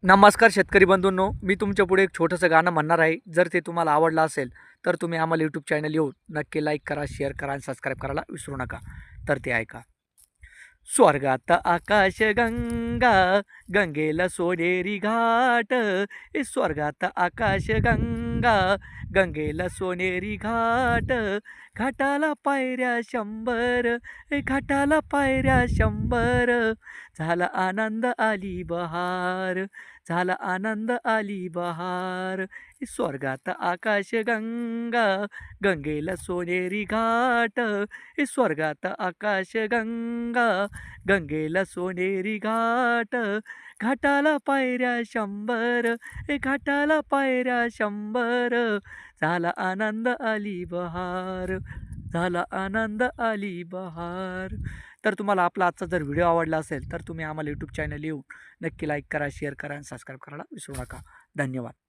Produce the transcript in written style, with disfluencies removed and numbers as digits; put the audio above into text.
नमस्कार शेतकरी बंधूंनो, मी तुमच्या पुढे एक छोटंसं गाणं म्हणणार आहे. जर ते तुम्हाला आवडलं असेल, तर तुम्ही आम्हाला यूट्यूब चॅनल येऊन नक्की लाईक करा, शेअर करा आणि सबस्क्राईब करायला विसरू नका. तर ते ऐका. स्वर्गात आकाश गंगा, गंगेला सोनेरी घाट. स्वर्गात आकाश गंगा, गंगेला सोनेरी घाट. घाटाला पायऱ्या 100, घाटाला पायऱ्या 100. झाला आनंद आली बहार, झाला आनंद आली बहार. स्वर्गात आकाश गंगा, गंगेला सोनेरी घाट. स्वर्गात आकाश गंगा, गंगेला सोनेरी घाट. घाटाला पायऱ्या 100, घाटाला पायऱ्या 100. झाला आनंद आली बहार, झाला आनंद आली बहार. तर तुम्हाला आपला आजचा जर व्हिडिओ आवडला असेल तर तुम्ही आम्हाला यूट्यूब चॅनल येऊन नक्की लाईक करा, शेअर करा आणि सबस्क्राईब करायला विसरू नका. धन्यवाद.